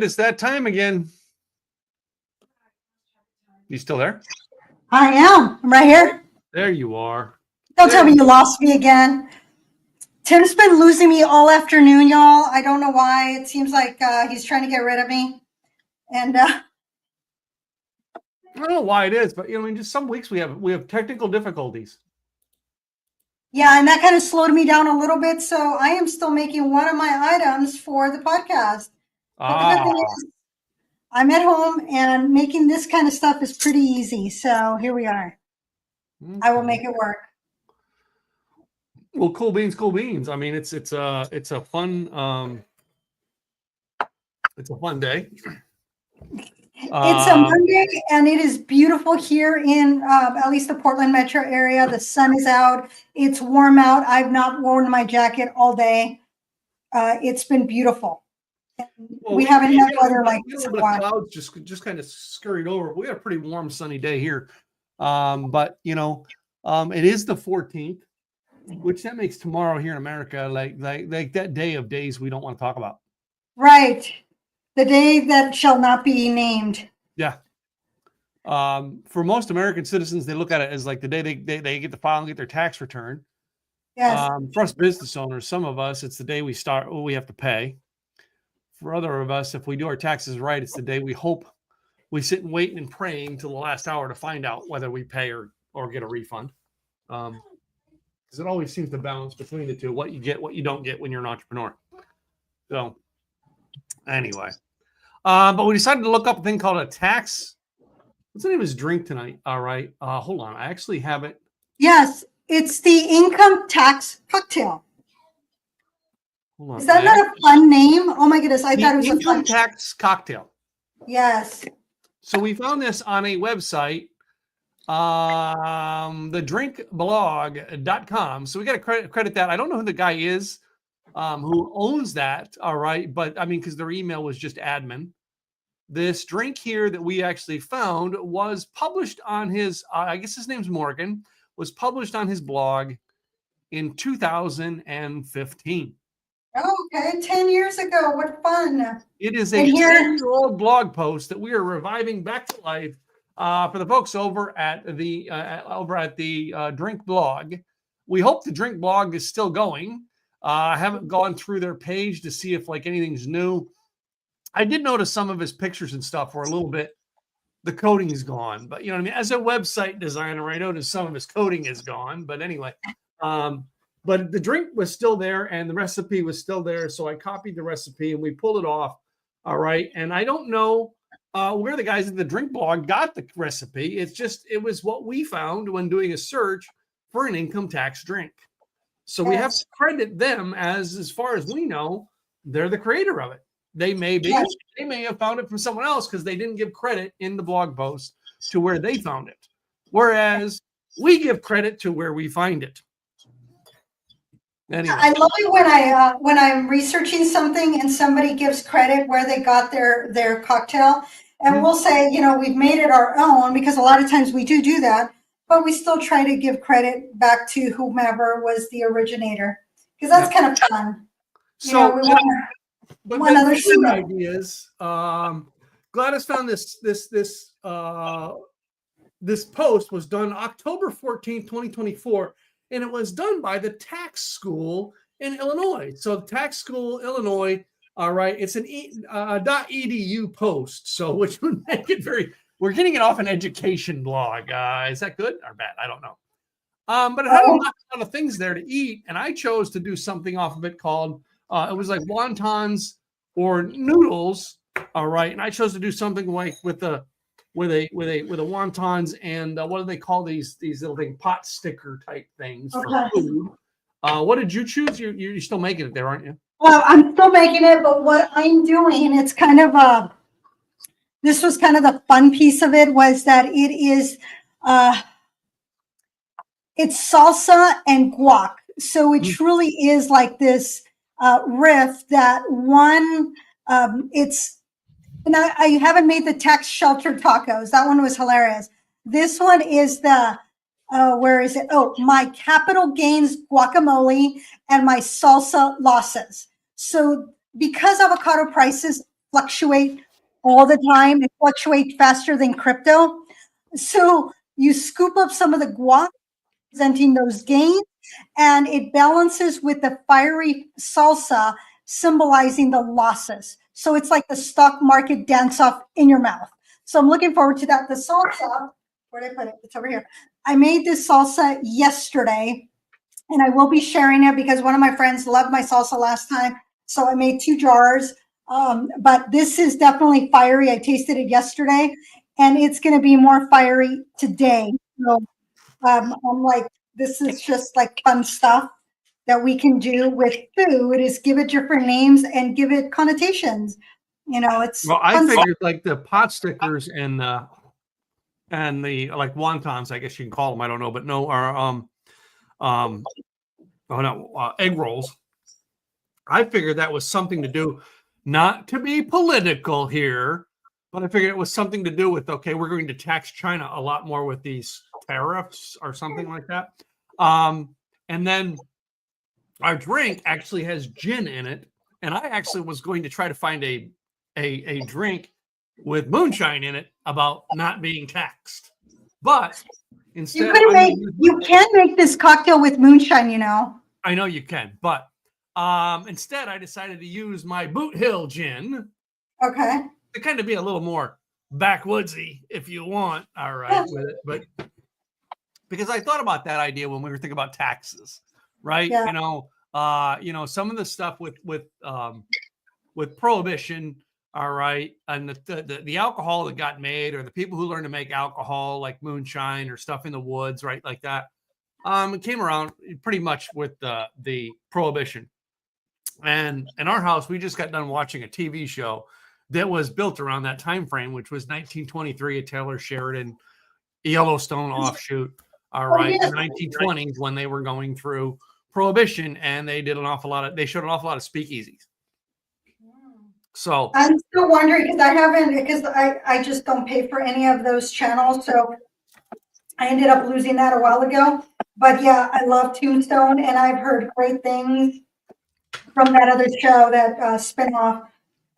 And it's that time again. You still there? I am. I'm right here. There you are. Don't tell me you lost me again. Tim's been losing me all afternoon, y'all. I don't know why. It seems like he's trying to get rid of me. And I don't know why it is, but just some weeks we have technical difficulties. Yeah, and that kind of slowed me down a little bit. So I am still making one of my items for the podcast. But the good thing is I'm at home and making this kind of stuff is pretty easy. So here we are. Okay. I will make it work. Well, cool beans, cool beans. I mean, it's a fun day. It's a Monday, and it is beautiful here in at least the Portland metro area. The sun is out. It's warm out. I've not worn my jacket all day. It's been beautiful. Well, we haven't had weather like this in a while. Clouds just kind of scurried over. We had a pretty warm, sunny day here. But it is the 14th, which that makes tomorrow here in America like that day of days we don't want to talk about. Right. The day that shall not be named. Yeah. For most American citizens, they look at it as like the day they get to file and get their tax return. Yes. For us business owners, some of us, it's the day we have to pay. For other of us, if we do our taxes right, it's the day we sit and waiting and praying till the last hour to find out whether we pay or get a refund. Because it always seems to balance between the two, what you get, what you don't get when you're an entrepreneur. So anyway, but we decided to look up a thing called a tax. What's the name of his drink tonight? All right. Hold on. I actually have it. Yes. It's the income tax cocktail. Is that not a fun name? Oh my goodness. I thought it was a income tax cocktail. Yes. So we found this on a website, thedrinkblog.com. So we got to credit that. I don't know who the guy is who owns that. All right. But I mean, because their email was just admin. This drink here that we actually found was published on his, I guess his name's Morgan, was published on his blog in 2015. Okay, 10 years ago. What fun. It is a 10-year-old blog post that we are reviving back to life for the folks over at the Drink Blog. We hope the Drink Blog is still going. I haven't gone through their page to see if like anything's new. I did notice some of his pictures and stuff were a little bit, the coding is gone, but you know what I mean? As a website designer, I noticed some of his coding is gone, but anyway, but the drink was still there and the recipe was still there. So I copied the recipe and we pulled it off. All right. And I don't know where the guys at the Drink Blog got the recipe. It was what we found when doing a search for an income tax drink. So we have to credit them as far as we know, they're the creator of it. They may be, they may have found it from someone else because they didn't give credit in the blog post to where they found it. Whereas we give credit to where we find it. Anyway. I love it when I'm researching something and somebody gives credit where they got their cocktail. And we'll say, we've made it our own because a lot of times we do that, but we still try to give credit back to whomever was the originator because that's kind of fun. So we want one other ideas. Gladys found this post was done October 14th, 2024, and it was done by the tax school in Illinois. So the tax school, Illinois, all right, it's an .edu post, so which would make it we're getting it off an education blog. Is that good or bad? I don't know. But it had a lot of things there to eat, and I chose to do something off of it called it was like wontons or noodles, all right. And I chose to do something like with a wontons and what do they call these little thing pot sticker type things for food? What did you choose? You're still making it there, aren't you? Well, I'm still making it, but what I'm doing, it's kind of this was kind of the fun piece of it was that it is it's salsa and guac, so it truly is like this. Riff that one and I haven't made the tax shelter tacos. That one was hilarious. This one is the where is it? Oh, my capital gains guacamole and my salsa losses. So because avocado prices fluctuate all the time. It fluctuates faster than crypto. So you scoop up some of the guac, presenting those gains, and it balances with the fiery salsa, symbolizing the losses. So it's like the stock market dance off in your mouth. So I'm looking forward to that. The salsa, where did I put it? It's over here. I made this salsa yesterday, and I will be sharing it because one of my friends loved my salsa last time. So I made 2 jars. But this is definitely fiery. I tasted it yesterday, and it's going to be more fiery today. So I'm like, this is just like fun stuff that we can do with food, is give it different names and give it connotations. It's Well, I fun stuff. figured like the pot stickers and the like wontons, I guess you can call them. I don't know, but no, are egg rolls. I figured that was something to do, not to be political here, but I figured it was something to do with, okay, we're going to tax China a lot more with these tariffs or something like that. And then our drink actually has gin in it, and I actually was going to try to find a drink with moonshine in it about not being taxed, but instead You can make this cocktail with moonshine. I know you can, but instead I decided to use my Boot Hill gin. Okay. To kind of be a little more backwoodsy, if you want. All right, with it, but because I thought about that idea when we were thinking about taxes, right? Yeah. Some of the stuff with prohibition, all right, and the alcohol that got made, or the people who learned to make alcohol like moonshine or stuff in the woods, right, like that. It came around pretty much with the prohibition. And in our house, we just got done watching a TV show that was built around that time frame, which was 1923, a Taylor Sheridan Yellowstone offshoot. All right, in the 1920s, when they were going through prohibition, and they showed an awful lot of speakeasies. So I'm still wondering because I just don't pay for any of those channels, so I ended up losing that a while ago. But yeah, I love Tombstone, and I've heard great things from that other show, that spinoff.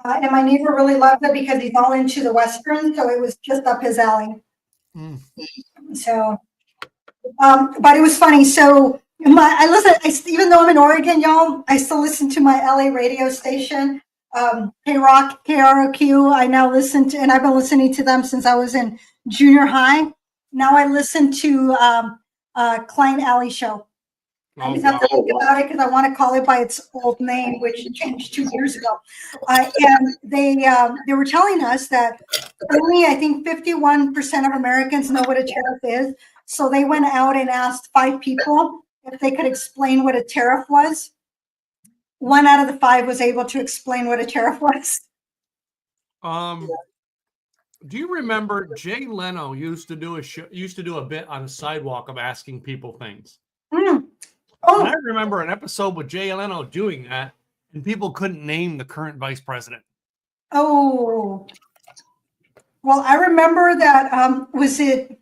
And my neighbor really loved it because he's all into the Western, so it was just up his alley. So, but it was funny. So even though I'm in Oregon, y'all, I still listen to my LA radio station, K-Rock, KROQ. I now listen to, and I've been listening to them since I was in junior high. Now I listen to Klein Alley Show. I just have to think about it because I want to call it by its old name, which changed 2 years ago. And they were telling us that only, I think, 51% of Americans know what a tariff is. So they went out and asked 5 people if they could explain what a tariff was. 1 out of the 5 was able to explain what a tariff was. Do you remember Jay Leno used to do a bit on a sidewalk of asking people things? Oh. And I remember an episode with Jay Leno doing that, and people couldn't name the current vice president. Oh, well, I remember that. Was it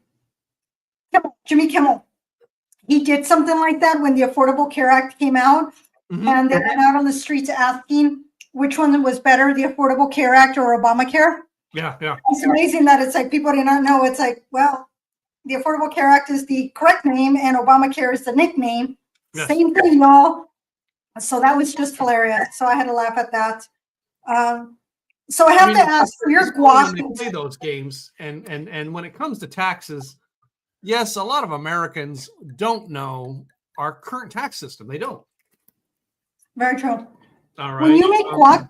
Jimmy Kimmel? He did something like that when the Affordable Care Act came out, and they went out on the streets asking which one was better, the Affordable Care Act or Obamacare. Yeah. It's amazing that it's like people do not know. It's like, well, the Affordable Care Act is the correct name, and Obamacare is the nickname. Yes. Same thing, y'all. So that was just hilarious. So I had to laugh at that. So I have to ask, your guac. They play those games, and when it comes to taxes, yes, a lot of Americans don't know our current tax system. They don't. Very true. All right. When you make guac,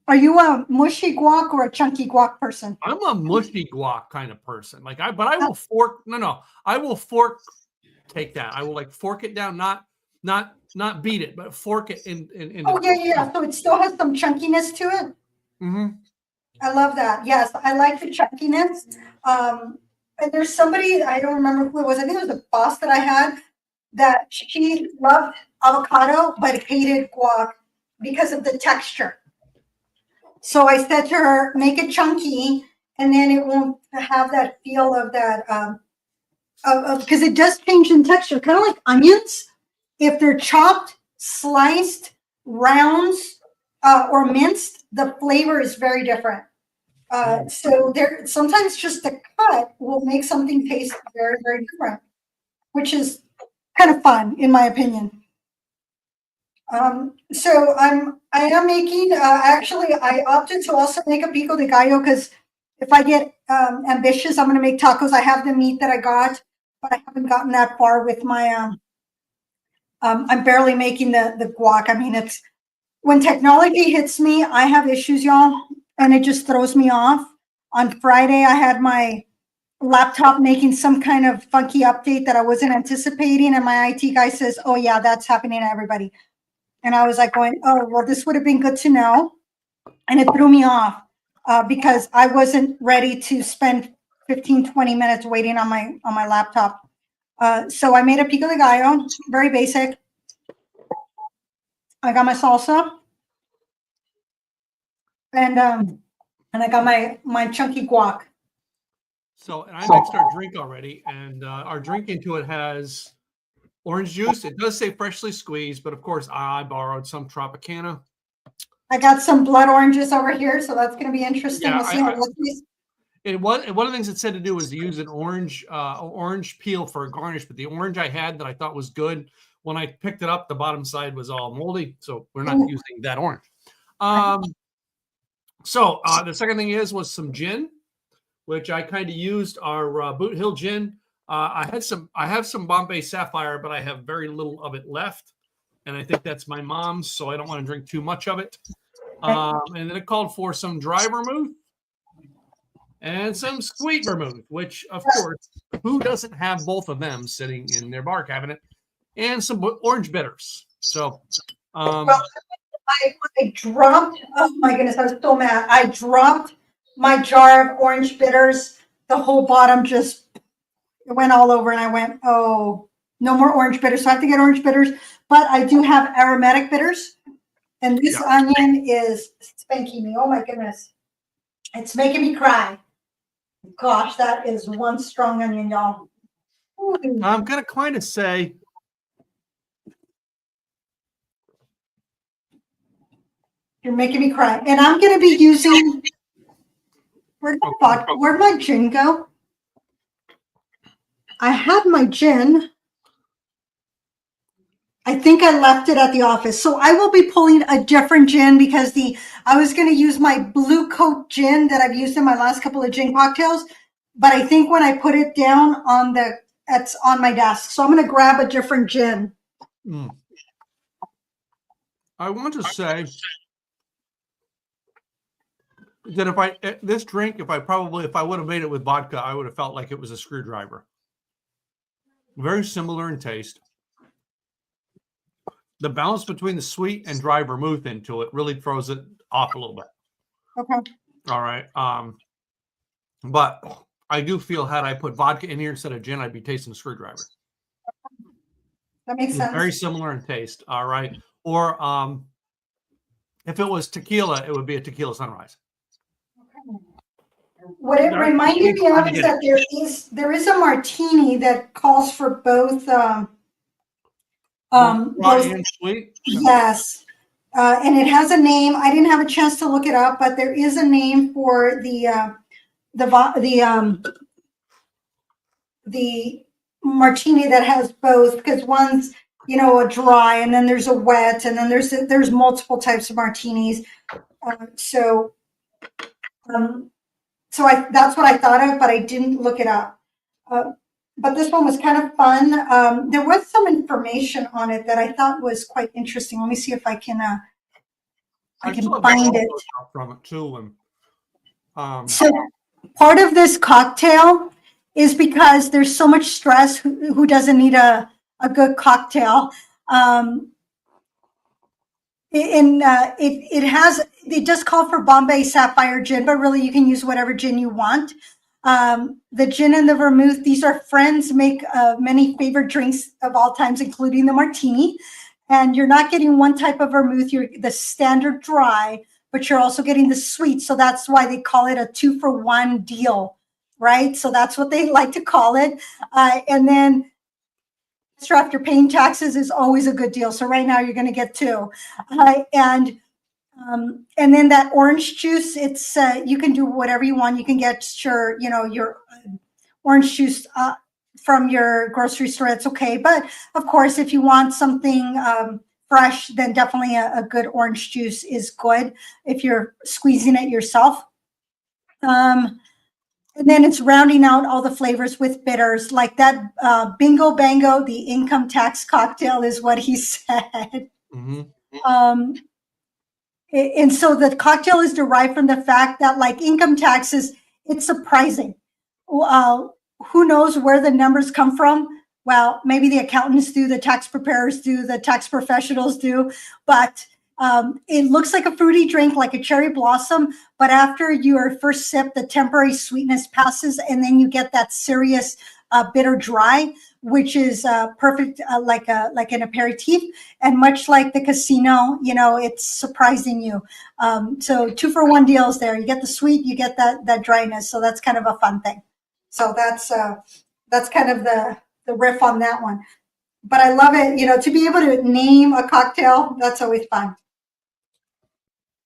are you a mushy guac or a chunky guac person? I'm a mushy guac kind of person. I will fork. No, I will fork. Take that. I will fork it down, not beat it, but fork it in. Oh yeah. So it still has some chunkiness to it. Mm-hmm. I love that. Yes, I like the chunkiness. And there's somebody, I don't remember who it was. I think it was a boss that I had, that she loved avocado but hated guac because of the texture. So I said to her, make it chunky, and then it won't have that feel of that. Because it does change in texture, kind of like onions. If they're chopped, sliced, rounds, or minced, the flavor is very different. So there, sometimes just the cut will make something taste very, very different, which is kind of fun, in my opinion. So I am making, actually, I opted to also make a pico de gallo because if I get ambitious, I'm going to make tacos. I have the meat that I got, but I haven't gotten that far with my, I'm barely making the guac. I mean, it's, when technology hits me, I have issues, y'all, and it just throws me off. On Friday, I had my laptop making some kind of funky update that I wasn't anticipating, and my IT guy says, "Oh yeah, that's happening to everybody." And I was like going, "Oh, well, this would have been good to know." And it threw me off because I wasn't ready to spend 15, 20 minutes waiting on my laptop. So I made a pico de gallo, very basic. I got my salsa, and I got my chunky guac. So, and I mixed our drink already, and our drink into it has orange juice. It does say freshly squeezed, but of course I borrowed some Tropicana. I got some blood oranges over here, so that's going to be interesting. Yeah, We'll see how it looks. one of the things it said to do was to use an orange peel for a garnish, but the orange I had that I thought was good, when I picked it up, the bottom side was all moldy, so we're not using that orange. So the second thing was some gin, which I kind of used our Boot Hill gin. I have some Bombay Sapphire, but I have very little of it left, and I think that's my mom's, so I don't want to drink too much of it. And then it called for some dry vermouth and some sweet vermouth, which, of course, who doesn't have both of them sitting in their bar cabinet, and some orange bitters. So, well, I dropped, oh my goodness, I was so mad. I dropped my jar of orange bitters. The whole bottom just went all over, and I went, oh, no more orange bitters. So I have to get orange bitters, but I do have aromatic bitters. And this onion is spanking me. Oh my goodness. It's making me cry. Gosh, that is one strong onion, y'all. I'm going to kind of say, you're making me cry. And I'm going to be using, where'd my gin go? I had my gin. I think I left it at the office. So I will be pulling a different gin because I was going to use my Blue Coat gin that I've used in my last couple of gin cocktails. But I think when I put it down it's on my desk. So I'm going to grab a different gin. I want to say that this drink, if I would have made it with vodka, I would have felt like it was a screwdriver. Very similar in taste. The balance between the sweet and dry vermouth into it really throws it off a little bit. Okay. All right. But I do feel had I put vodka in here instead of gin, I'd be tasting a screwdriver. That makes sense. Very similar in taste. All right. Or if it was tequila, it would be a tequila sunrise. Okay. What it reminded me of is that there is a martini that calls for both dry and sweet. Yes. And it has a name. I didn't have a chance to look it up, but there is a name for the martini that has both, because one's, a dry, and then there's a wet, and then there's multiple types of martinis. So that's what I thought of, but I didn't look it up. But this one was kind of fun. There was some information on it that I thought was quite interesting. Let me see if I can find it. From it too. So part of this cocktail is because there's so much stress. Who doesn't need a good cocktail? It does call for Bombay Sapphire gin, but really you can use whatever gin you want. The gin and the vermouth, these are friends, make many favorite drinks of all times, including the martini. And you're not getting one type of vermouth, you're the standard dry, but you're also getting the sweet. So that's why they call it a 2-for-1 deal, right? So that's what they like to call it. And then after paying taxes is always a good deal. So right now you're going to get two. And And then that orange juice, it's you can do whatever you want. You can get your orange juice from your grocery store. It's okay. But of course, if you want something fresh, then definitely a good orange juice is good if you're squeezing it yourself. And then it's rounding out all the flavors with bitters, like that Bingo Bango, the income tax cocktail is what he said. Mm-hmm. And so the cocktail is derived from the fact that, like income taxes, it's surprising. Who knows where the numbers come from? Well, maybe the accountants do, the tax preparers do, the tax professionals do, but it looks like a fruity drink, like a cherry blossom. But after your first sip, the temporary sweetness passes, and then you get that serious bitter dry, which is perfect, like an aperitif. And much like the casino, it's surprising you. So 2-for-1 deals there. You get the sweet, you get that dryness. So that's kind of a fun thing. So that's kind of the riff on that one. But I love it, to be able to name a cocktail, that's always fun.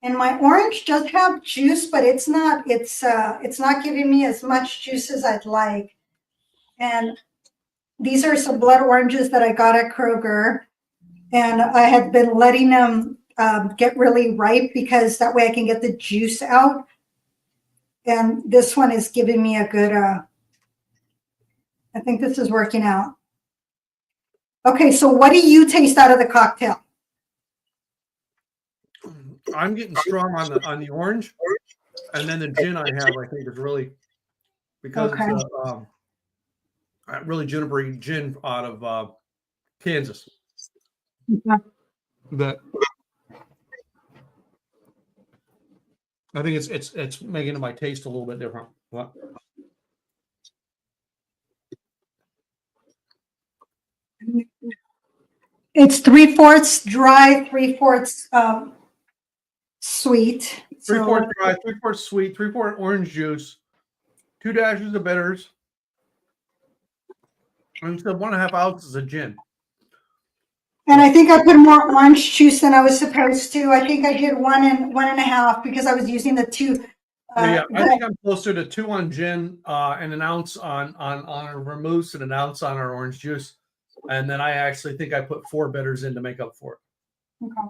And my orange does have juice, but it's not giving me as much juice as I'd like. And these are some blood oranges that I got at Kroger, and I had been letting them get really ripe because that way I can get the juice out. And this one is giving me a good, I think this is working out. Okay, so what do you taste out of the cocktail? I'm getting strong on the orange, and then the gin I have, I think, is really because Okay. it's really junipery gin out of Kansas. Yeah. That I think it's making my taste a little bit different. What? It's 3/4 dry, 3/4 sweet. 3/4 dry, 3/4 sweet, 3/4 orange juice, 2 dashes of bitters, and so 1.5 ounces of gin. And I think I put more orange juice than I was supposed to. I think I did 1.5 because I was using the 2. Yeah, I think I'm closer to 2 on gin, and an ounce on our vermouth, and an ounce on our orange juice, and then I actually think I put 4 bitters in to make up for it. Okay.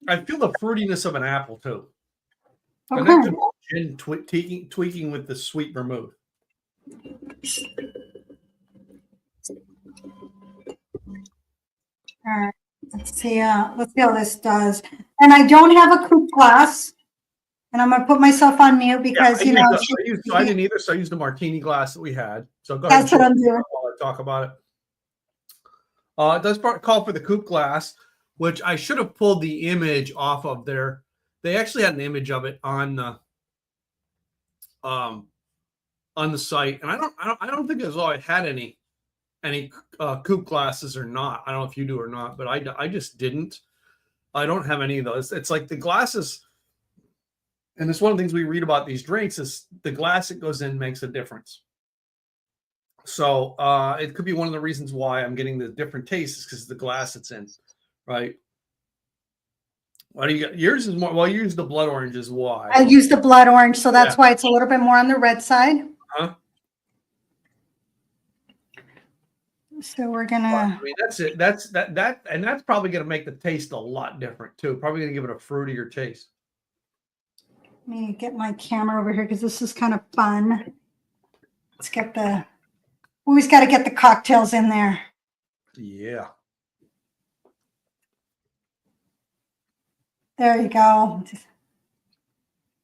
I feel the fruitiness of an apple too. Okay. And that's gin tweaking with the sweet vermouth. All right. Let's see how this does. And I don't have a coupe glass, and I'm gonna put myself on mute because I didn't either, so I used the martini glass that we had. So go ahead. That's what I'm doing while I talk about it. It does call for the coupe glass, which I should have pulled the image off of there. They actually had an image of it on the site, and I don't think as though I had any coupe glasses or not. I don't know if you do or not, but I just didn't. I don't have any of those. It's like the glasses, and it's one of the things we read about these drinks is the glass it goes in makes a difference. So it could be one of the reasons why I'm getting the different tastes because the glass it's in, right? What do you got? Yours is more. Well, you use the blood orange is why. I use the blood orange, so that's why it's a little bit more on the red side. Huh? So we're gonna. I mean, that's it. And that's probably gonna make the taste a lot different too. Probably gonna give it a fruitier taste. Let me get my camera over here because this is kind of fun. Let's get always got to get the cocktails in there. Yeah. There you go.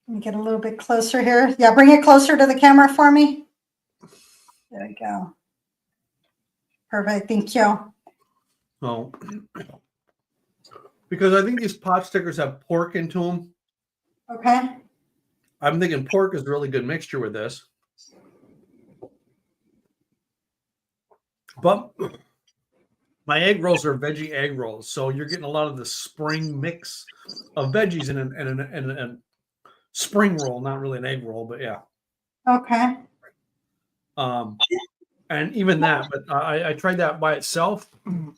Let me get a little bit closer here. Yeah, bring it closer to the camera for me. There we go. Perfect. Thank you. Oh, because I think these pot stickers have pork into them. Okay. I'm thinking pork is a really good mixture with this. But my egg rolls are veggie egg rolls, so you're getting a lot of the spring mix of veggies in a spring roll, not really an egg roll, but yeah. Okay. And even that, but I tried that by itself, and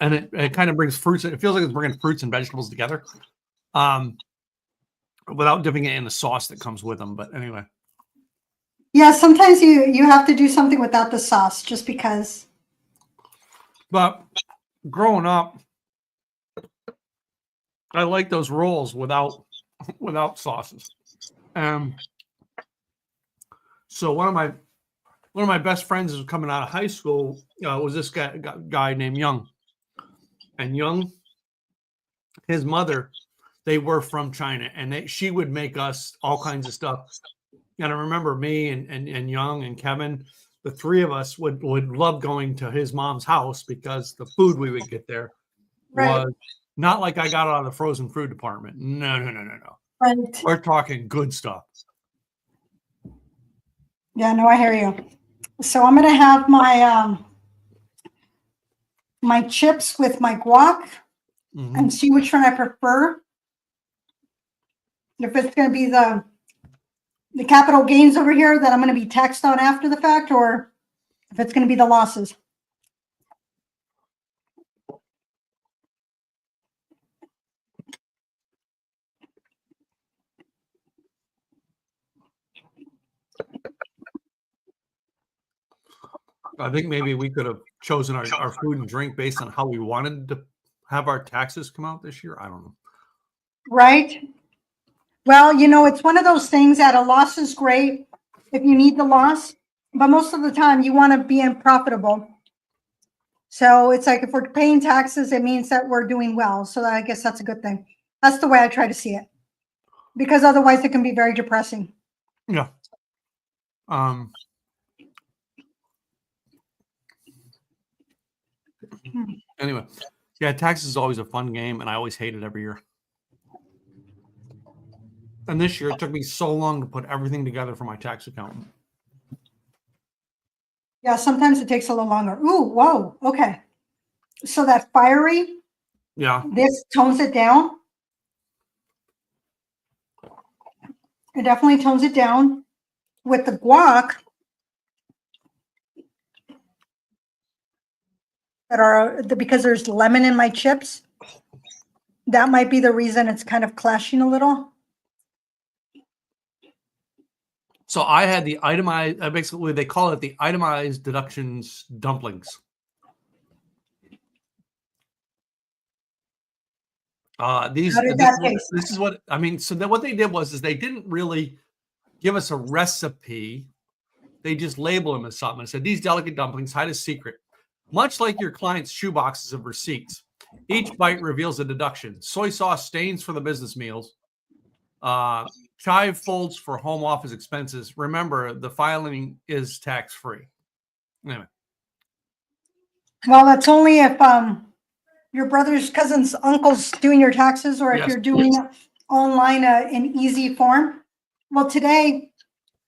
it kind of brings fruits. It feels like it's bringing fruits and vegetables together, without dipping it in the sauce that comes with them. But anyway, Yeah, sometimes you have to do something without the sauce just because. but growing up, I like those rolls without sauces. So one of my best friends is coming out of high school was this guy named Young, and Young, his mother, they were from China, and she would make us all kinds of stuff. And I remember me and Young and Kevin, the three of us would love going to his mom's house because the food we would get there was not like I got out of the frozen food department. No. Right. We're talking good stuff. Yeah, no, I hear you. So I'm gonna have my my chips with my guac and see which one I prefer. If it's gonna be the capital gains over here that I'm gonna be taxed on after the fact, or if it's gonna be the losses. I think maybe we could have chosen our food and drink based on how we wanted to have our taxes come out this year. I don't know. Right. Well, it's one of those things that a loss is great if you need the loss, but most of the time you want to be profitable. So it's like if we're paying taxes, it means that we're doing well. So I guess that's a good thing. That's the way I try to see it, because otherwise it can be very depressing. Yeah. Anyway, yeah, taxes is always a fun game, and I always hate it every year. And this year, it took me so long to put everything together for my tax accountant. Yeah, sometimes it takes a little longer. Ooh, whoa, okay. So that fiery, Yeah. this tones it down. It definitely tones it down. With the guac, because there's lemon in my chips, that might be the reason it's kind of clashing a little. So I had the itemized, basically they call it the itemized deductions dumplings. This is what I mean. So what they did was they didn't really give us a recipe. They just labeled them as something and said, these delicate dumplings hide a secret. Much like your client's shoeboxes of receipts, each bite reveals a deduction. Soy sauce stains for the business meals. Chive folds for home office expenses. Remember, the filing is tax-free. Anyway. Well, that's only if your brother's, cousin's, uncle's doing your taxes, or if you're doing online in easy form. Well, today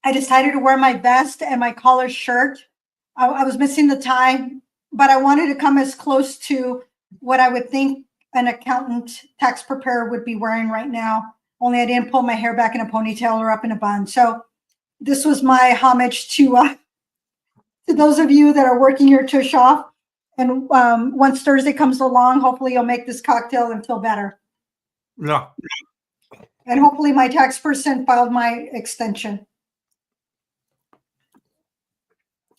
I decided to wear my vest and my collar shirt. I was missing the tie, but I wanted to come as close to what I would think an accountant tax preparer would be wearing right now. Only I didn't pull my hair back in a ponytail or up in a bun. So this was my homage to those of you that are working your tush off. And once Thursday comes along, hopefully you'll make this cocktail and feel better. Yeah. And hopefully my tax person filed my extension.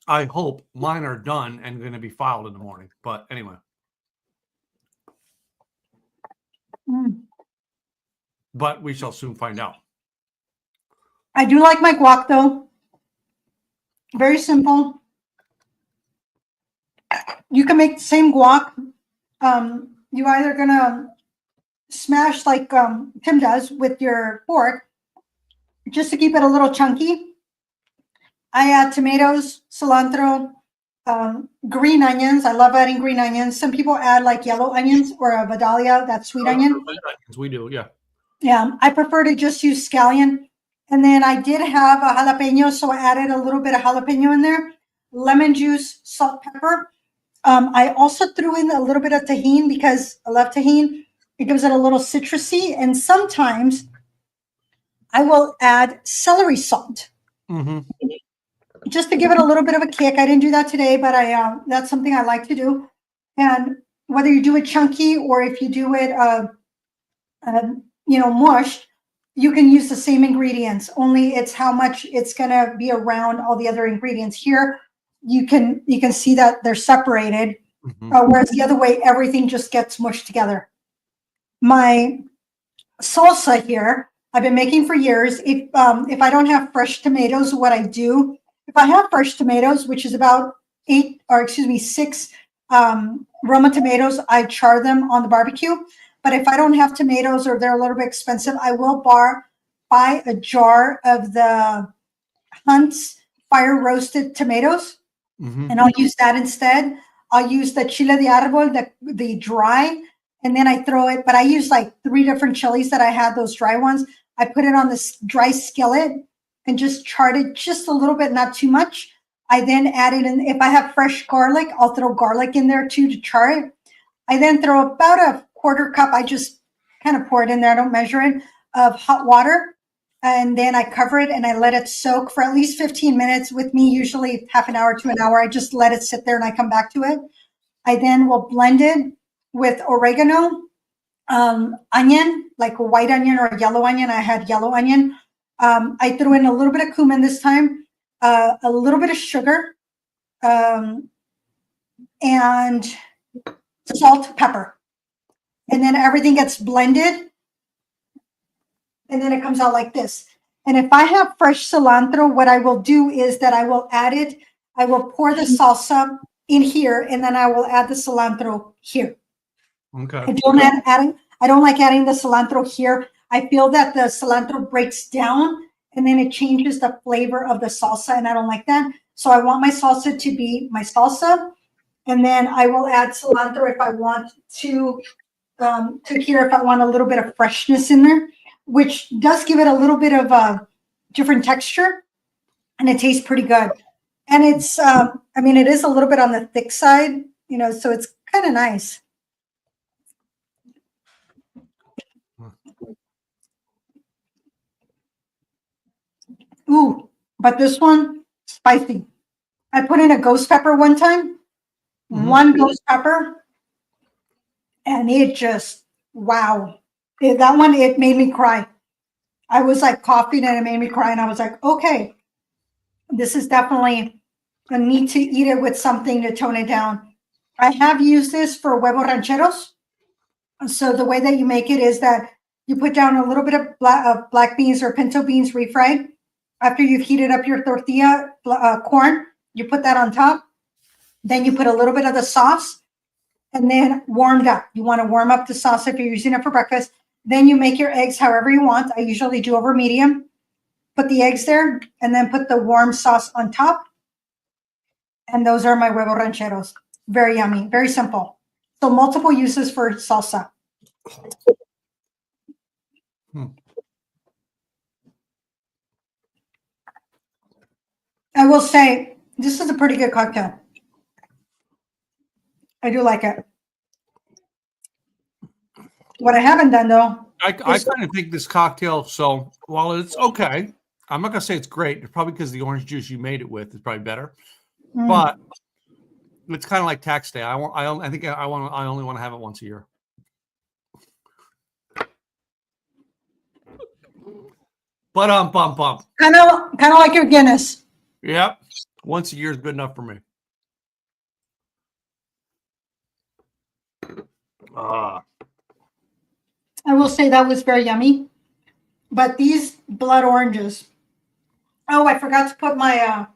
I hope mine are done and going to be filed in the morning. But anyway. But we shall soon find out. I do like my guac, though. Very simple. You can make the same guac. You either going to smash like Tim does with your fork, just to keep it a little chunky. I add tomatoes, cilantro, green onions. I love adding green onions. Some people add like yellow onions or a Vidalia, that sweet onion. We do, yeah. Yeah, I prefer to just use scallion. And then I did have a jalapeno, so I added a little bit of jalapeno in there. Lemon juice, salt, pepper. I also threw in a little bit of tahini because I love tahini. It gives it a little citrusy. And sometimes I will add celery salt. Mm-hmm. just to give it a little bit of a kick. I didn't do that today, but that's something I like to do. And whether you do it chunky or if you do it, mush, you can use the same ingredients. Only it's how much it's gonna be around all the other ingredients. Here, you can see that they're separated, whereas the other way, everything just gets mushed together. My salsa here, I've been making for years. If I don't have fresh tomatoes, what I do, if I have fresh tomatoes, which is about 6 Roma tomatoes, I char them on the barbecue. But if I don't have tomatoes or they're a little bit expensive, I will buy a jar of the Hunt's fire roasted tomatoes, and I'll use that instead. I'll use the chile de árbol, the dry, and then I throw it. But I use like 3 different chilies that I had, those dry ones. I put it on this dry skillet and just charred it just a little bit, not too much. I then add it in. If I have fresh garlic, I'll throw garlic in there too to char it. I then throw about a quarter cup. I just kind of pour it in there. I don't measure it, of hot water. And then I cover it and I let it soak for at least 15 minutes. With me, usually half an hour to an hour. I just let it sit there and I come back to it. I then will blend it with oregano, onion, like a white onion or a yellow onion. I had yellow onion. I threw in a little bit of cumin this time, a little bit of sugar, and salt, pepper. And then everything gets blended. And then it comes out like this. And if I have fresh cilantro, what I will do is that I will add it. I will pour the salsa in here, and then I will add the cilantro here. Okay. I don't like adding the cilantro here. I feel that the cilantro breaks down and then it changes the flavor of the salsa, and I don't like that. So I want my salsa to be my salsa, and then I will add cilantro if I want to here, if I want a little bit of freshness in there, which does give it a little bit of a different texture, and it tastes pretty good. And it's, it is a little bit on the thick side, so it's kind of nice. Ooh, but this one, spicy. I put in a ghost pepper one time, one ghost pepper, and it just, wow. That one, it made me cry. I was like coughing and it made me cry, and I was like, okay, this is definitely a need to eat it with something to tone it down. I have used this for huevos rancheros. So the way that you make it is that you put down a little bit of black beans or pinto beans refried. After you've heated up your tortilla corn, you put that on top. Then you put a little bit of the sauce, and then warmed up. You want to warm up the sauce if you're using it for breakfast. Then you make your eggs however you want. I usually do over medium. Put the eggs there, and then put the warm sauce on top. And those are my huevos rancheros. Very yummy, very simple. So multiple uses for salsa. I will say, this is a pretty good cocktail. I do like it. What I haven't done, though. I kind of think this cocktail, so while it's okay, I'm not going to say it's great. It's probably because the orange juice you made it with is probably better. But it's kind of like tax day. I only want to have it once a year. But bump. Kind of like your Guinness. Yep. Once a year is good enough for me. I will say that was very yummy. But these blood oranges. Oh, I forgot to put my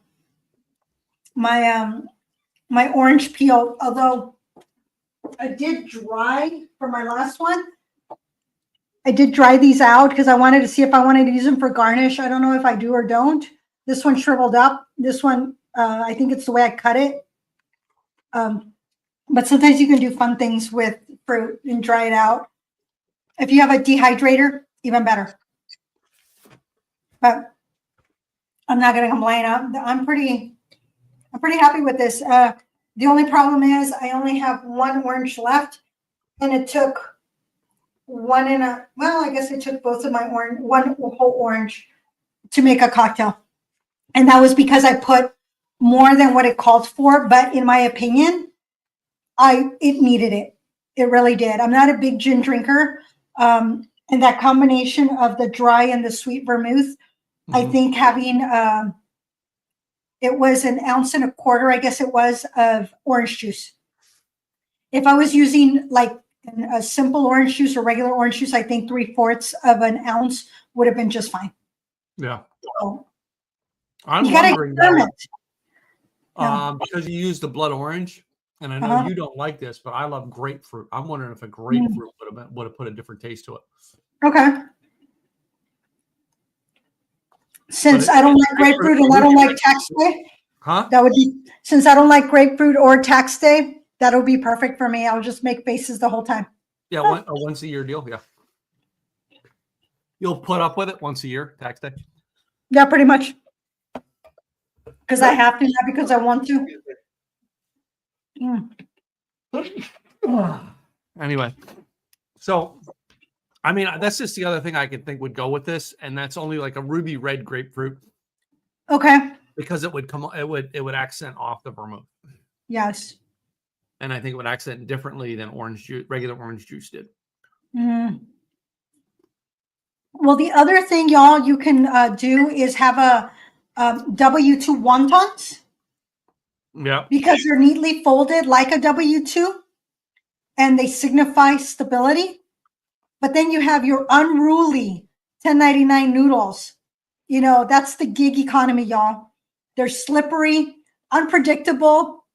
my orange peel, although I did dry for my last one. I did dry these out because I wanted to see if I wanted to use them for garnish. I don't know if I do or don't. This one shriveled up. This one, I think it's the way I cut it. But sometimes you can do fun things with fruit and dry it out. If you have a dehydrator, even better. But I'm not going to complain. I'm pretty happy with this. The only problem is I only have one orange left, and it took I guess it took both of one whole orange to make a cocktail. And that was because I put more than what it called for. But in my opinion, it needed it. It really did. I'm not a big gin drinker. And that combination of the dry and the sweet vermouth, I think having it was 1.25 ounces, I guess it was, of orange juice. If I was using like a simple orange juice or regular orange juice, I think 3/4 of an ounce would have been just fine. Yeah. So, I'm you gotta wondering now, experiment. because you used the blood orange, and I know Uh-huh. you don't like this, but I love grapefruit. I'm wondering if a grapefruit would have put a different taste to it. Okay. Since But I don't like grapefruit and I don't like tax day, huh? that would be, since I don't like grapefruit or tax day, that'll be perfect for me. I'll just make faces the whole time. Yeah, a once a year deal. Yeah, you'll put up with it once a year, tax day. Yeah, pretty much. Because I have to, not because I want to. Anyway, so I mean, that's just the other thing I could think would go with this, and that's only like a ruby red grapefruit Okay. because it would it would accent off the vermouth, Yes. and I think it would accent differently than orange juice, regular orange juice did. Well, the other thing, y'all, you can do is have a W2 wontons Yeah. because they're neatly folded like a W2 and they signify stability. But then you have your unruly 10.99 noodles. You know, that's the gig economy, y'all. They're slippery, unpredictable,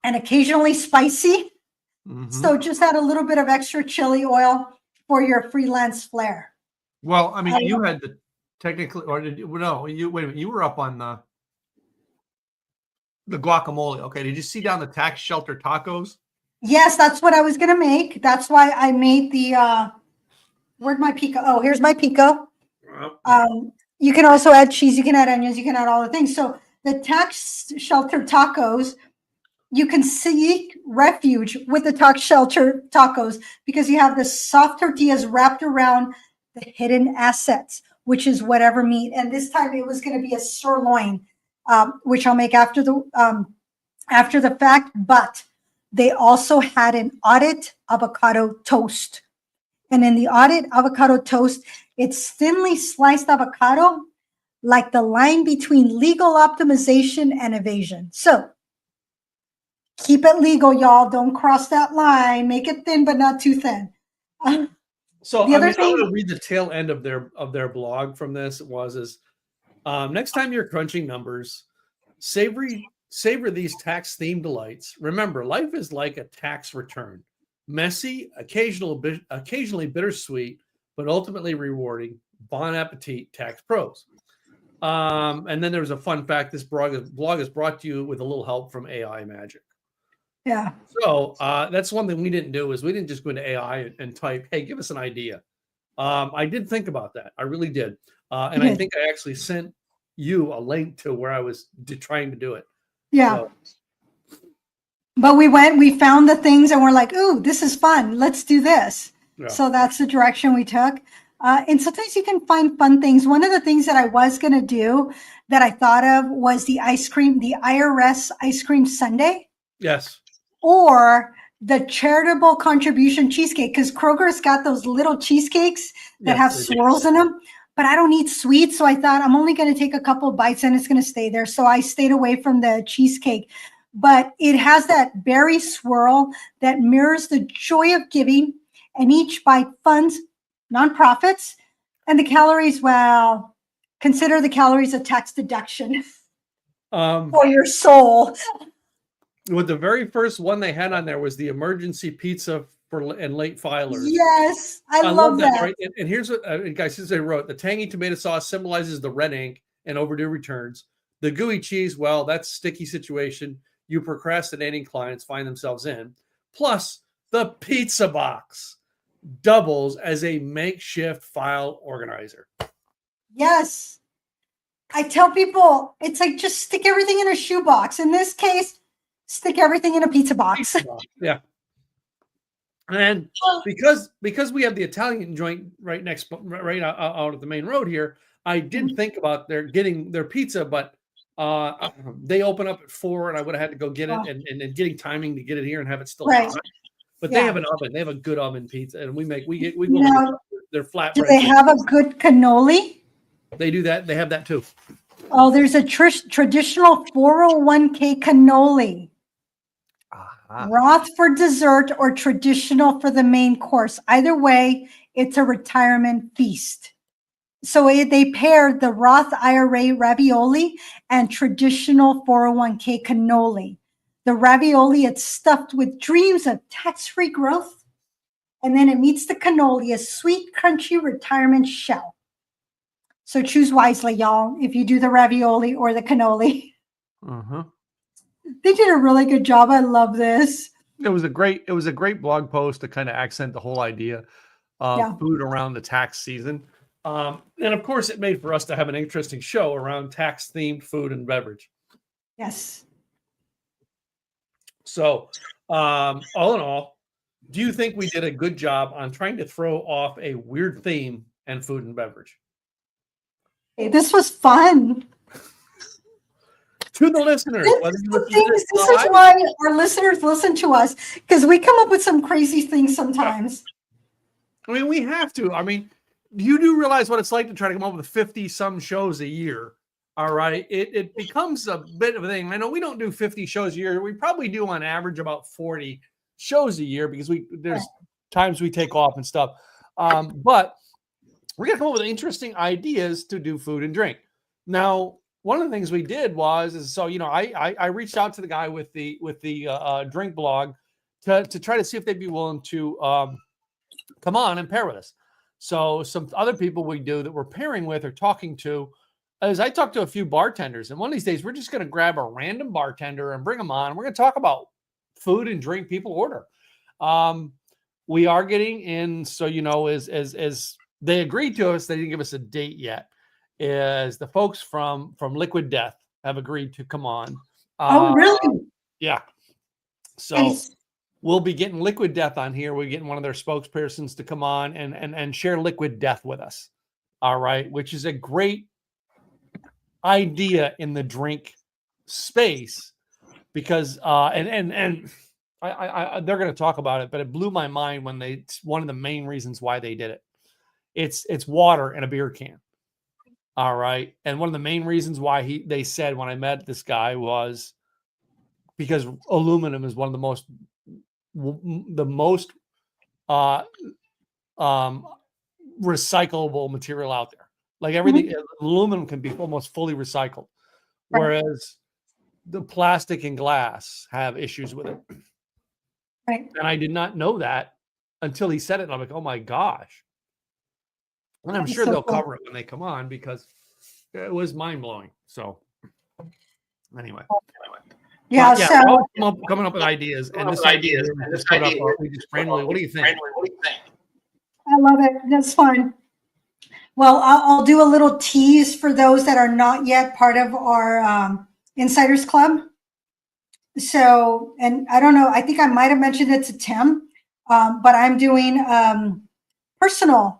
and occasionally spicy. So just add a little bit of extra chili oil for your freelance flair. Well, I mean, you had the technically, or did you? No, you wait a minute. You were up on the guacamole. Okay, did you see down the tax shelter tacos? Yes, that's what I was gonna make. That's why I made the where'd my pico? Oh, here's my pico. You can also add cheese, you can add onions, you can add all the things. So the tax shelter tacos, you can seek refuge with the tax shelter tacos because you have the soft tortillas wrapped around the hidden assets, which is whatever meat. And this time it was going to be a sirloin, which I'll make after the fact. But they also had an audit avocado toast. And in the audit avocado toast, it's thinly sliced avocado, like the line between legal optimization and evasion. So keep it legal, y'all. Don't cross that line. Make it thin, but not too thin. So The I other mean, I'm thing- going to read the tail end of their blog from this. Next time you're crunching numbers, savor these tax themed delights. Remember, life is like a tax return: messy, occasionally bittersweet, but ultimately rewarding. Bon appetit, tax pros. And then there's a fun fact: this blog is brought to you with a little help from AI Magic. Yeah. So that's one thing we didn't do is we didn't just go into AI and type, "Hey, give us an idea." I did think about that. I really did, and I think I actually sent you a link to where I was trying to do it. Yeah. So, but we found the things and we're like, ooh, this is fun. Let's do this. yeah. So that's the direction we took. And sometimes you can find fun things. One of the things that I was going to do that I thought of was the IRS ice cream sundae. Yes. Or the charitable contribution cheesecake, because Kroger's got those little cheesecakes that have swirls in them, but I don't eat sweets. So I thought I'm only going to take a couple bites and it's going to stay there. So I stayed away from the cheesecake, but it has that berry swirl that mirrors the joy of giving, and each bite funds nonprofits. And the calories, well, consider the calories a tax deduction for your soul. With the very first one they had on there was the emergency pizza and late filers. Yes, I love that. Right? And here's what guys, since they wrote, the tangy tomato sauce symbolizes the red ink and overdue returns. The gooey cheese, well, that's sticky situation you procrastinating clients find themselves in. Plus, the pizza box doubles as a makeshift file organizer. Yes. I tell people, it's like just stick everything in a shoebox. In this case, stick everything in a pizza box. Yeah. And because we have the Italian joint right out at the main road here, I did think about getting their pizza, but They open up at 4, and I would have had to go get it, Oh, and getting timing to get it here and have it still right. hot. But they Yeah. have an oven. They have a good oven pizza, and we go over Now, their flatbread. do they have a good cannoli? They do that. They have that too. Oh, there's a traditional 401k cannoli. Broth for dessert or traditional for the main course. Either way, it's a retirement feast. So they paired the Roth IRA ravioli and traditional 401k cannoli. The ravioli, it's stuffed with dreams of tax-free growth. And then it meets the cannoli, a sweet, crunchy retirement shell. So choose wisely, y'all, if you do the ravioli or the cannoli. Uh-huh. They did a really good job. I love this. It was a great blog post to kind of accent the whole idea of food around the tax season. And of course, it made for us to have an interesting show around tax-themed food and beverage. Yes. So, all in all, do you think we did a good job on trying to throw off a weird theme and food and beverage? Hey, this was fun. To the listeners, this is why our listeners listen to us, because we come up with some crazy things sometimes. I mean, we have to. I mean, you do realize what it's like to try to come up with 50-some shows a year. All right. It becomes a bit of a thing. I know we don't do 50 shows a year. We probably do on average about 40 shows a year because there's times we take off and stuff. But we're going to come up with interesting ideas to do food and drink. Now, one of the things we did I reached out to the guy with the drink blog to try to see if they'd be willing to come on and pair with us. So some other people we do that we're pairing with or talking to, as I talked to a few bartenders, and one of these days we're just going to grab a random bartender and bring them on. We're going to talk about food and drink people order. We are getting in, so as they agreed to us, they didn't give us a date yet. Is the folks from Liquid Death have agreed to come on. Oh, really? Yeah. So we'll be getting Liquid Death on here. We're getting one of their spokespersons to come on and share Liquid Death with us. All right. Which is a great idea in the drink space because, they're going to talk about it, but it blew my mind when one of the main reasons why they did it. It's water in a beer can. All right. And one of the main reasons why they said when I met this guy was because aluminum is one of the most recyclable material out there. Like everything, aluminum can be almost fully recycled, whereas the plastic and glass have issues with it. Right. And I did not know that until he said it. And I'm like, oh my gosh. And I'm sure they'll cover it when they come on because it was mind blowing. So, anyway. Yeah. So coming up with ideas, and this idea we just randomly. What do you think? I love it. That's fun. Well, I'll do a little tease for those that are not yet part of our Insiders Club. So, and I don't know, I think I might have mentioned it to Tim, but I'm doing personal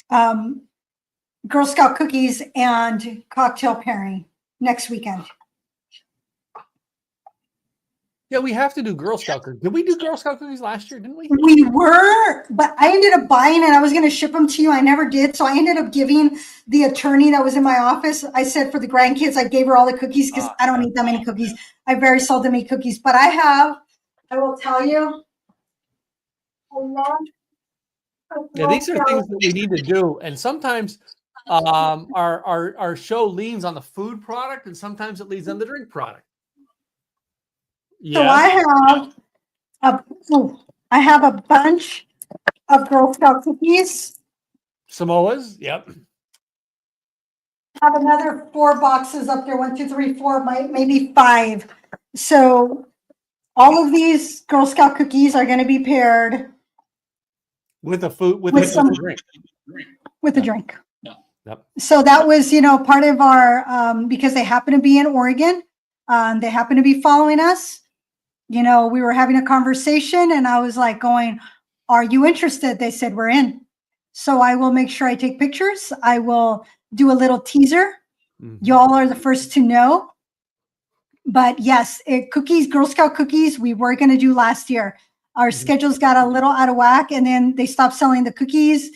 Girl Scout cookies and cocktail pairing next weekend. Yeah, we have to do Girl Scout cookies. Did we do Girl Scout cookies last year? Didn't we? We were, but I ended up buying it. I was going to ship them to you. I never did. So I ended up giving the attorney that was in my office, I said for the grandkids, I gave her all the cookies because I don't eat that many cookies. I very seldom eat cookies, but I will tell you, a lot. Yeah, these are things that we need to do. And sometimes our show leans on the food product and sometimes it leans on the drink product. Yeah. So I have a bunch of Girl Scout cookies. Samoas, yep. I have another 4 boxes up there. 1, 2, 3, 4, maybe 5. So all of these Girl Scout cookies are going to be paired with a food with drink. With a drink. Yep. So that was, part of our because they happen to be in Oregon. They happen to be following us. We were having a conversation and I was like going, are you interested? They said, we're in. So I will make sure I take pictures. I will do a little teaser. And then we'll get it out. So, and I don't know, I think I might have mentioned it to Tim, but I'm doing Y'all are the first to know. But yes, cookies, Girl Scout cookies, we were going to do last year. Our schedules got a little out of whack, and then they stopped selling the cookies,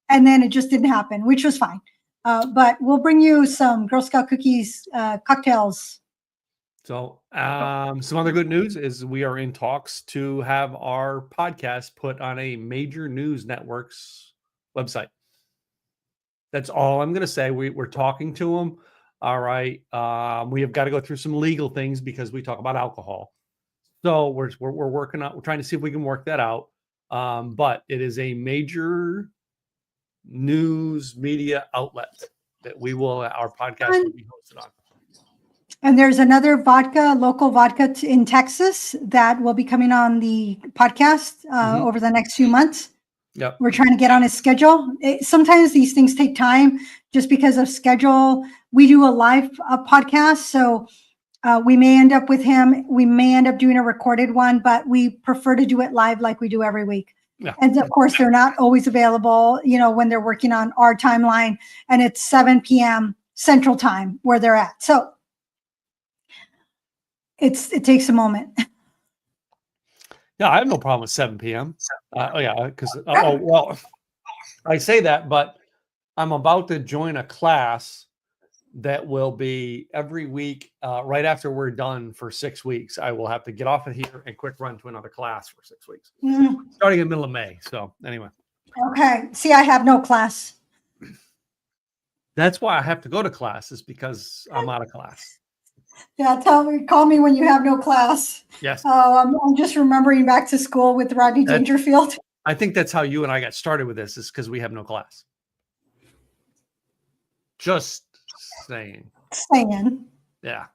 and then it just didn't happen, which was fine. But we'll bring you some Girl Scout cookies cocktails. So some other good news is we are in talks to have our podcast put on a major news network's website. That's all I'm going to say. We're talking to them. All right. We have got to go through some legal things because we talk about alcohol. So we're working on, we're trying to see if we can work that out. But it is a major news media outlet that our podcast will be hosted on. And there's another local vodka in Texas that will be coming on the podcast over the next few months. Yep. We're trying to get on his schedule. Sometimes these things take time just because of schedule. We do a live podcast, so we may end up with him. We may end up doing a recorded one, but we prefer to do it live like we do every week. Yeah. And of course, they're not always available, when they're working on our timeline, and it's 7 p.m. Central Time where they're at. So it takes a moment. Yeah, I have no problem with 7 p.m. Because I say that, but I'm about to join a class that will be every week right after we're done for 6 weeks. I will have to get off of here and quick run to another class for 6 weeks, starting in the middle of May. So anyway. Okay. See, I have no class. That's why I have to go to classes, because I'm out of class. Yeah, call me when you have no class. Yes. I'm just remembering back to school with Rodney Dangerfield. I think that's how you and I got started with this, is because we have no class. Just saying. Yeah.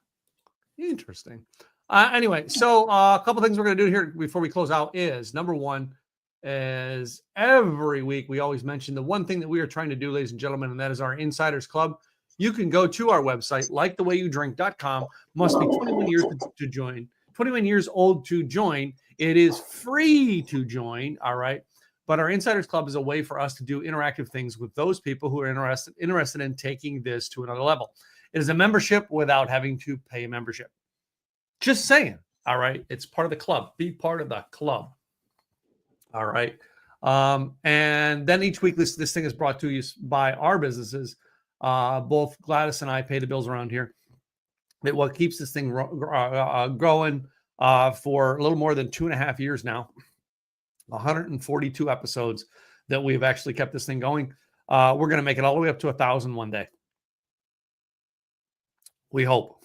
Interesting. Anyway, so a couple things we're going to do here before we close out is, number one, is every week we always mention the one thing that we are trying to do, ladies and gentlemen, and that is our Insiders Club. You can go to our website, likethewayyoudrink.com. Must be 21 years to join. 21 years old to join. It is free to join. All right. But our Insiders Club is a way for us to do interactive things with those people who are interested in taking this to another level. It is a membership without having to pay a membership. Just saying. All right. It's part of the club. Be part of the club. All right. And then each week this thing is brought to you by our businesses. Both Gladys and I pay the bills around here. But what keeps this thing growing for a little more than 2.5 years now, 142 episodes that we've actually kept this thing going. We're going to make it all the way up to 1,000 one day. We hope.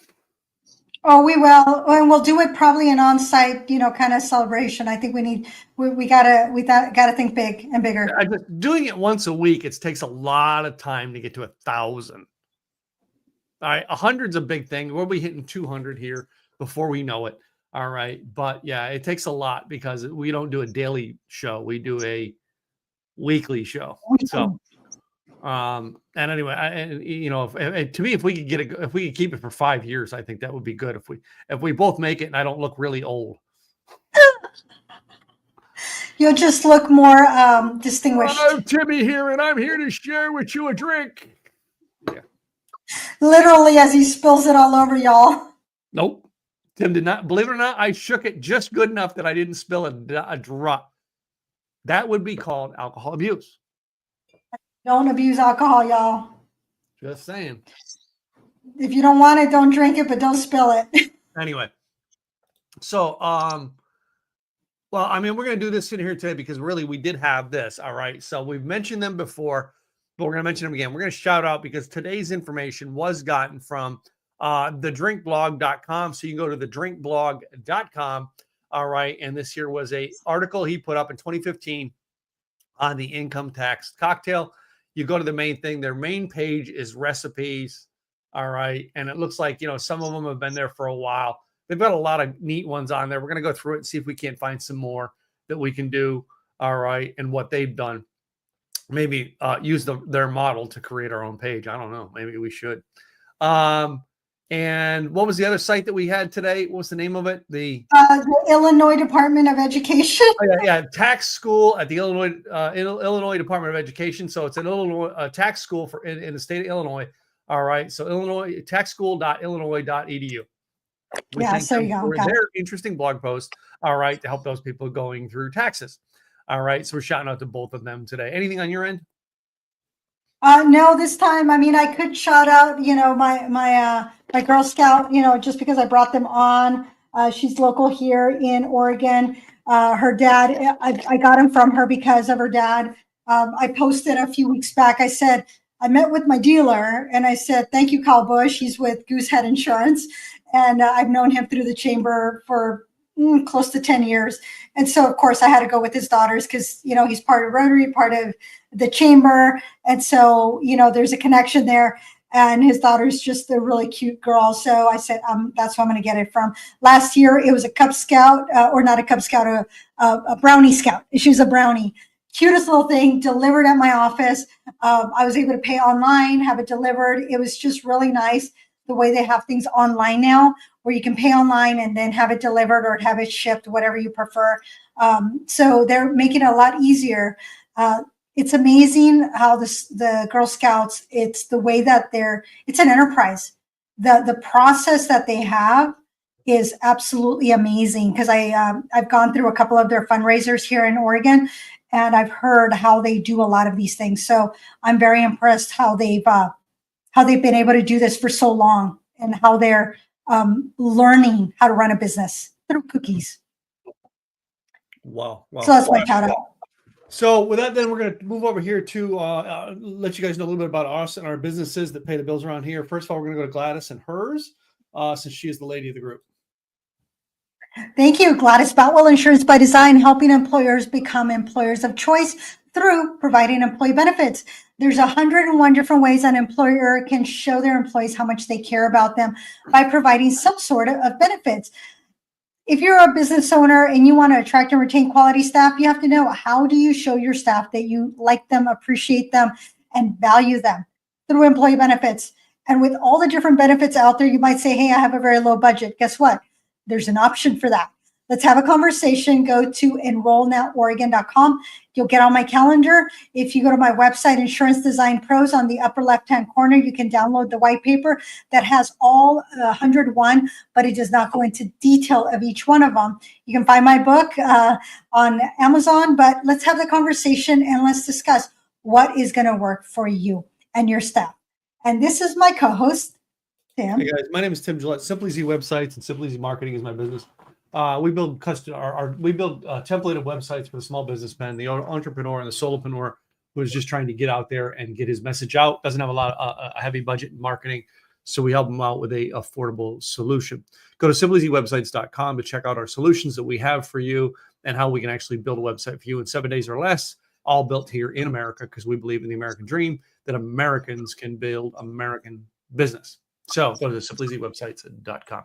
Oh, we will, and we'll do it probably an on-site, kind of celebration. I think we gotta think big and bigger. Doing it once a week, it takes a lot of time to get to 1,000. All right, 100's a big thing. We'll be hitting 200 here before we know it. All right, but yeah, it takes a lot because we don't do a daily show; we do a weekly show. So. And anyway, to me, if we could keep it for 5 years, I think that would be good. If we both make it and I don't look really old, you'll just look more distinguished. I'm Timmy here, and I'm here to share with you a drink. Yeah. Literally, as he spills it all over y'all. Nope, Tim did not. Believe it or not, I shook it just good enough that I didn't spill a drop. That would be called alcohol abuse. Don't abuse alcohol, y'all. Just saying. If you don't want it, don't drink it, but don't spill it. Anyway. So, well, I mean, we're going to do this in here today because really we did have this. All right. So we've mentioned them before, but we're going to mention them again. We're going to shout out because today's information was gotten from thedrinkblog.com. So you can go to thedrinkblog.com. All right. And this here was a article he put up in 2015 on the income tax cocktail. You go to the main thing. Their main page is recipes. All right. And it looks like, some of them have been there for a while. They've got a lot of neat ones on there. We're going to go through it and see if we can't find some more that we can do. All right. And what they've done. Maybe use their model to create our own page. I don't know. Maybe we should. And what was the other site that we had today? What was the name of it? The Illinois Department of Education. Yeah, tax school at the Illinois Department of Education. So it's an Illinois tax school in the state of Illinois. All right. So Illinois, taxschool.illinois.edu. We Yeah, thank so them you go. for Got it. their interesting blog post. All right. To help those people going through taxes. All right. So we're shouting out to both of them today. Anything on your end? No, this time, I mean, I could shout out, my Girl Scout, just because I brought them on. She's local here in Oregon. Her dad, I got him from her because of her dad. I posted a few weeks back. I said, I met with my dealer and I said, thank you, Kyle Bush. He's with Goosehead Insurance. And I've known him through the chamber for close to 10 years. And so, of course, I had to go with his daughters because, he's part of Rotary, part of the chamber. And so, there's a connection there. And his daughter's just a really cute girl. So I said, that's who I'm going to get it from. Last year, it was a Cub Scout, or not a Cub Scout, a Brownie Scout. She was a Brownie. Cutest little thing, delivered at my office. I was able to pay online, have it delivered. It was just really nice the way they have things online now, where you can pay online and then have it delivered or have it shipped, whatever you prefer. So they're making it a lot easier. It's amazing how the Girl Scouts, it's the way that it's an enterprise. The process that they have is absolutely amazing because I've gone through a couple of their fundraisers here in Oregon, and I've heard how they do a lot of these things. So I'm very impressed how they've been able to do this for so long and how they're learning how to run a business through cookies. Wow. So that's my shout out. So with that, then we're going to move over here to let you guys know a little bit about us and our businesses that pay the bills around here. First of all, we're going to go to Gladys and hers, since she is the lady of the group. Thank you, Gladys Boutwell, Insurance by Design, helping employers become employers of choice through providing employee benefits. There's 101 different ways an employer can show their employees how much they care about them by providing some sort of benefits. If you're a business owner and you want to attract and retain quality staff, you have to know, how do you show your staff that you like them, appreciate them, and value them? Through employee benefits. And with all the different benefits out there, you might say, hey, I have a very low budget. Guess what? There's an option for that. Let's have a conversation. Go to enrollnoworegon.com. You'll get on my calendar. If you go to my website, Insurance Design Pros, on the upper left-hand corner, you can download the white paper that has all 101, but it does not go into detail of each one of them. You can find my book on Amazon, but let's have the conversation and let's discuss what is going to work for you and your staff. And this is my co-host, Tim. Hey guys, my name is Tim Gillette. Simply Z Websites and Simply Z Marketing is my business. We build templated websites for the small businessman, the entrepreneur, and the solopreneur who is just trying to get out there and get his message out. Doesn't have a lot of a heavy budget in marketing, so we help them out with a affordable solution. Go to simplyswebsites.com to check out our solutions that we have for you and how we can actually build a website for you in 7 days or less, all built here in America, because we believe in the American dream that Americans can build American business. So go to simplyswebsites.com.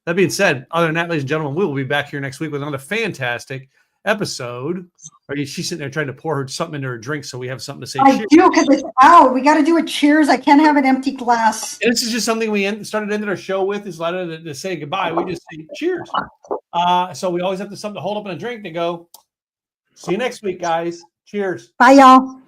That being said, other than that, ladies and gentlemen, we will be back here next week with another fantastic episode. She's sitting there trying to pour her something into her drink, so we have something to say. I do, because it's out. We got to do a cheers. I can't have an empty glass. And this is just something we ended our show with, is rather to say goodbye, we just say cheers. So we always have something to hold up in a drink to go, see you next week, guys. Cheers. Bye, y'all.